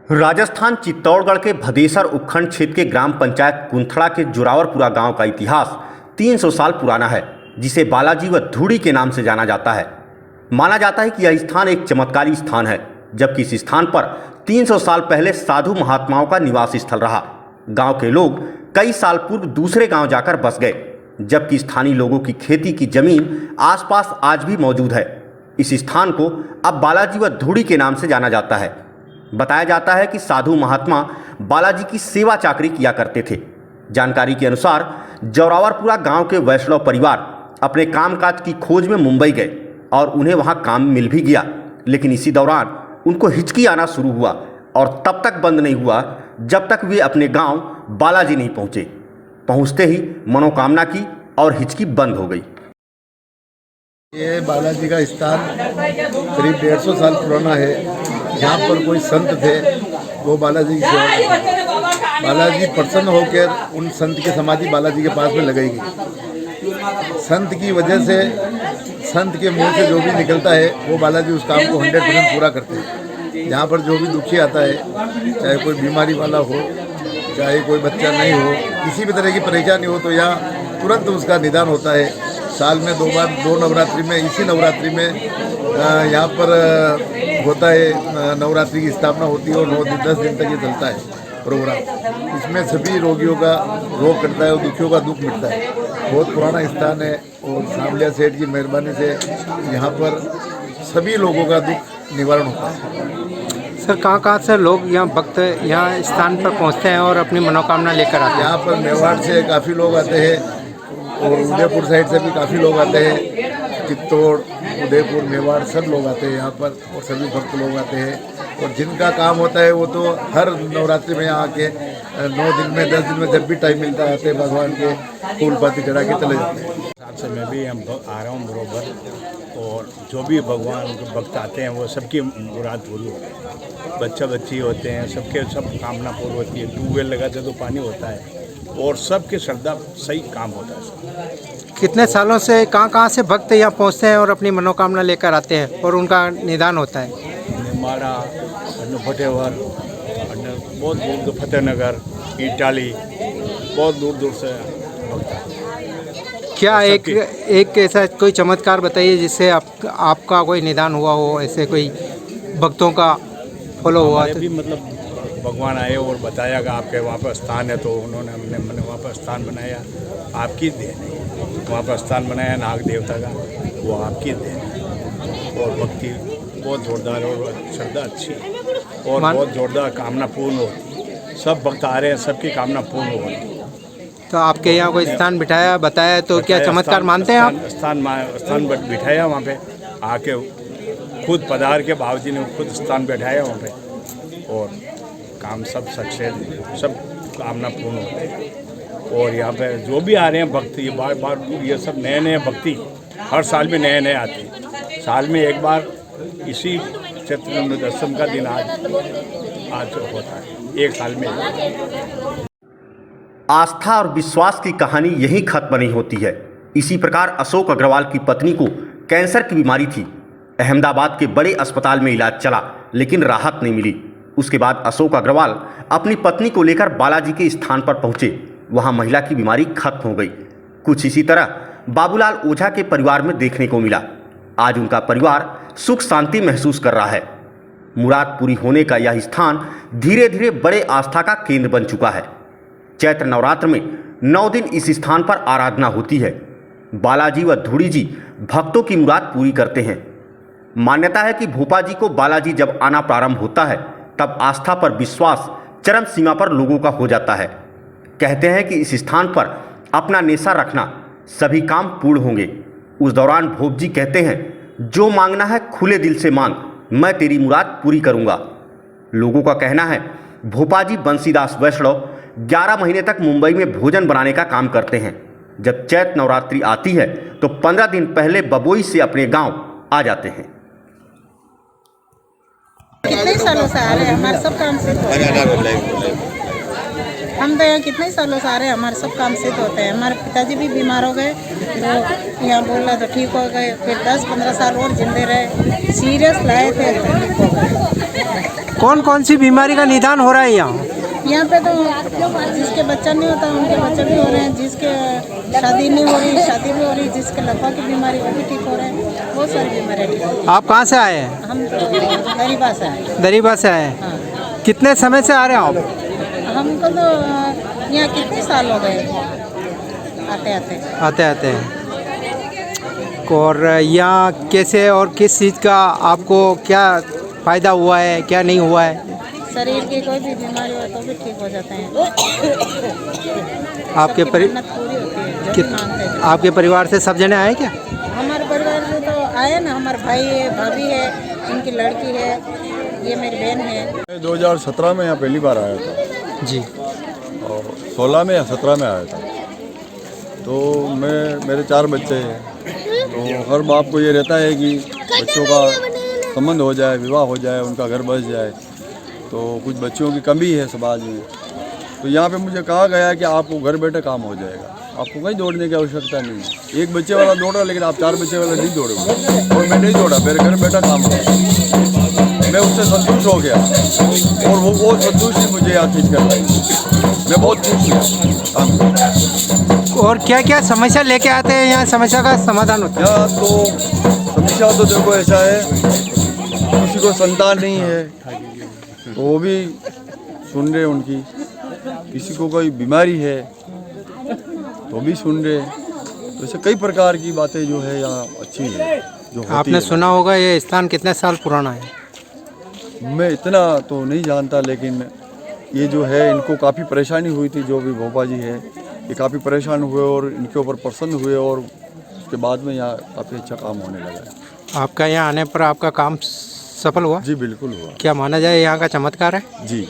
राजस्थान चित्तौड़गढ़ के भदेसर उपखंड क्षेत्र के ग्राम पंचायत कुंथड़ा के जोरावरपुरा गांव का इतिहास 300 साल पुराना है, जिसे बालाजी व धूड़ी के नाम से जाना जाता है। माना जाता है कि यह स्थान एक चमत्कारी स्थान है, जबकि इस स्थान पर 300 साल पहले साधु महात्माओं का निवास स्थल रहा। गांव के लोग कई साल पूर्व दूसरे गांव जाकर बस गए, जबकि स्थानीय लोगों की खेती की जमीन आसपास आज भी मौजूद है। इस स्थान को अब बालाजी व धूड़ी के नाम से जाना जाता है। बताया जाता है कि साधु महात्मा बालाजी की सेवा चाकरी किया करते थे। जानकारी के अनुसार जोरावरपुरा गांव के वैष्णव परिवार अपने कामकाज की खोज में मुंबई गए और उन्हें वहां काम मिल भी गया, लेकिन इसी दौरान उनको हिचकी आना शुरू हुआ और तब तक बंद नहीं हुआ जब तक वे अपने गांव बालाजी नहीं पहुंचे। पहुंचते ही मनोकामना की और हिचकी बंद हो गई। ये बालाजी का स्थान करीब 150 साल पुराना है। यहाँ पर कोई संत थे, वो बालाजी की सेवा करते थे। बालाजी प्रसन्न होकर उन संत की समाधि बालाजी के पास में लगाई गई। संत की वजह से, संत के मुंह से जो भी निकलता है वो बालाजी उस काम को 100% पूरा करते हैं। यहाँ पर जो भी दुखी आता है, चाहे कोई बीमारी वाला हो, चाहे कोई बच्चा नहीं हो, किसी भी तरह की परेशानी हो, तो यहाँ तुरंत उसका निदान होता है। साल में 2 बार, 2 नवरात्रि में, इसी नवरात्रि में यहाँ पर होता है, नवरात्रि की स्थापना होती है और 9 दिन 10 दिन तक ये चलता है प्रोग्राम। इसमें सभी रोगियों का रोग कटता है और दुखियों का दुख मिटता है। बहुत पुराना स्थान है और सांवलिया सेठ की मेहरबानी से यहाँ पर सभी लोगों का दुख निवारण होता है। सर, कहाँ से लोग यहाँ भक्त यहाँ स्थान पर पहुँचते हैं और अपनी मनोकामना लेकर आते हैं? यहाँ पर मेवाड़ से काफ़ी लोग आते हैं और उदयपुर साइड से भी काफ़ी लोग आते हैं। चित्तौड़, उदयपुर, मेवाड़ सब लोग आते हैं यहाँ पर और सभी भक्त लोग आते हैं। और जिनका काम होता है वो तो हर नवरात्रि में आके 9 दिन में, 10 दिन में जब भी टाइम मिलता है आते हैं, भगवान के फूल पाती चढ़ा के चले जाते हैं। साथ से मैं भी आ रहा हूँ बरोबर, और जो भी भगवान के भक्त आते हैं वो सबकी मुराद पूरी होती है। बच्चा बच्ची होते हैं, सबके सब कामना पूरी होती है। ट्यूबवेल लगाते तो पानी होता है और सबके श्रद्धा सही काम होता है। कितने सालों से कहाँ से भक्त यहाँ पहुँचते हैं और अपनी मनोकामना लेकर आते हैं और उनका निदान होता है? निमाड़ा, फतेहवर, बहुत दूर फतेहनगर, इटाली, बहुत दूर दूर से भक्त आते हैं। क्या एक ऐसा कोई चमत्कार बताइए जिससे आपका कोई निदान हुआ हो, ऐसे कोई भक्तों का फॉलो हुआ? तो भी मतलब भगवान आए और बताया कि आपके वहाँ पर स्थान है, तो उन्होंने मैंने वहाँ पर स्थान बनाया। आपकी देन है, वहाँ पर स्थान बनाया नाग देवता का, वो आपकी देन है। और भक्ति बहुत जोरदार और श्रद्धा अच्छी है और बहुत जोरदार कामना पूर्ण होती है। सब भक्त आ रहे हैं, सबकी कामना पूर्ण हो रही है। तो आपके यहाँ कोई स्थान बिठाया, बताया, तो क्या चमत्कार मानते हैं आप? स्थान बिठाया वहाँ पे, आके खुद पधार के बाबूजी ने खुद स्थान बैठाया वहाँ पे, और काम सब सक्सेस, सब कामना पूर्ण होते हैं। और यहाँ पे जो भी आ रहे हैं भक्त, ये बार ये सब नए नए भक्ति हर साल में नए आते हैं। साल में एक बार इसी चैत्र दशम का दिन आज होता है, एक साल में। आस्था और विश्वास की कहानी यहीं खत्म नहीं होती है। इसी प्रकार अशोक अग्रवाल की पत्नी को कैंसर की बीमारी थी। अहमदाबाद के बड़े अस्पताल में इलाज चला, लेकिन राहत नहीं मिली। उसके बाद अशोक अग्रवाल अपनी पत्नी को लेकर बालाजी के स्थान पर पहुंचे। वहां महिला की बीमारी खत्म हो गई। कुछ इसी तरह बाबूलाल ओझा के परिवार में देखने को मिला। आज उनका परिवार सुख शांति महसूस कर रहा है। मुराद पूरी होने का यह स्थान धीरे धीरे बड़े आस्था का केंद्र बन चुका है। चैत्र नवरात्र में 9 दिन इस स्थान पर आराधना होती है। बालाजी व धूड़ी जी भक्तों की मुराद पूरी करते हैं। मान्यता है कि भोपा जी को बालाजी जब आना प्रारंभ होता है, तब आस्था पर विश्वास चरम सीमा पर लोगों का हो जाता है। कहते हैं कि इस स्थान पर अपना नेशा रखना, सभी काम पूर्ण होंगे। उस दौरान भोप जी कहते हैं, जो मांगना है खुले दिल से मांग, मैं तेरी मुराद पूरी करूंगा। लोगों का कहना है भोपाजी बंसीदास वैष्णव 11 महीने तक मुंबई में भोजन बनाने का काम करते हैं। जब चैत्र नवरात्रि आती है तो 15 दिन पहले बबोई से अपने गांव आ जाते हैं। कितने सालों से आ रहे हैं? हमारे सब काम से हम तो यहाँ कितने सालों से आ रहे हैं, हमारे सब काम सिद्ध होते हैं। हमारे पिताजी भी बीमार हो गए तो यहाँ बोला तो ठीक हो गए, फिर 10-15 साल और जिंदे रहे, सीरियस लाए थे तो ठीक हो गए। कौन कौन सी बीमारी का निदान हो रहा है यहाँ? यहाँ पे तो जिसके बच्चा नहीं होता उनके बच्चे भी हो रहे हैं, जिसके शादी नहीं हो रही शादी भी हो रही, जिसके लकवा की बीमारी वो भी ठीक हो रहे हैं, बहुत सारी बीमारियाँ ठीक हो रही हैं। आप कहाँ से आए हैं? हम तो गरीबा से आए। दरीबा से आए हैं। हाँ, कितने समय से आ रहे हैं आप? हमको तो यहाँ कितने साल हो गए आते आते। आते आते हैं। और यहाँ कैसे और किस चीज़ का आपको क्या फ़ायदा हुआ है, क्या नहीं हुआ है? शरीर की कोई भी बीमारी हो तो भी ठीक हो जाते हैं। आपके सबकी मेहनत पूरी होती है, जो भी मांगते हैं। आपके परिवार से सब जने आए क्या? हमारे परिवार से तो आए ना, हमारे भाई है, भाभी है, इनकी लड़की है, ये मेरी बहन है। 2017 में यहाँ पहली बार आया था जी। और 16 में या 17 में आया था। तो मेरे 4 बच्चे हैं, तो हर बाप को ये रहता है कि बच्चों का संबंध हो जाए, विवाह हो जाए, उनका घर बस जाए। तो कुछ बच्चों की कमी है समाज में, तो यहाँ पे मुझे कहा गया है कि आपको घर बैठे काम हो जाएगा, आपको कहीं दौड़ने की आवश्यकता नहीं है। एक बच्चे वाला दौड़ रहा, लेकिन आप 4 बच्चे वाला नहीं दौड़ोगे। और मैं नहीं दौड़ा, मेरे घर बैठा काम हो गया। मैं उससे संतुष्ट हो गया और वो संतुष्टि मुझे यहाँ खींच कर लाई। मैं बहुत खुश हुआ काम करके। और क्या क्या समस्या लेके आते हैं यहाँ, समस्या का समाधान होता है? यहाँ तो समस्या तो देखो ऐसा है, किसी को संतान नहीं है तो वो भी सुन रहे उनकी, किसी को कोई बीमारी है तो भी सुन रहे। तो ऐसे कई प्रकार की बातें जो है यहाँ अच्छी है जो होती आपने है। सुना होगा ये स्थान कितने साल पुराना है? मैं इतना तो नहीं जानता, लेकिन ये जो है इनको काफ़ी परेशानी हुई थी, जो भी भोपा जी है ये काफ़ी परेशान हुए और इनके ऊपर प्रसन्न हुए और उसके बाद में यहाँ काफ़ी अच्छा काम होने लगा है। आपका यहाँ आने पर आपका काम सफल हुआ? जी बिल्कुल हुआ। क्या माना जाए यहाँ का चमत्कार है? जी।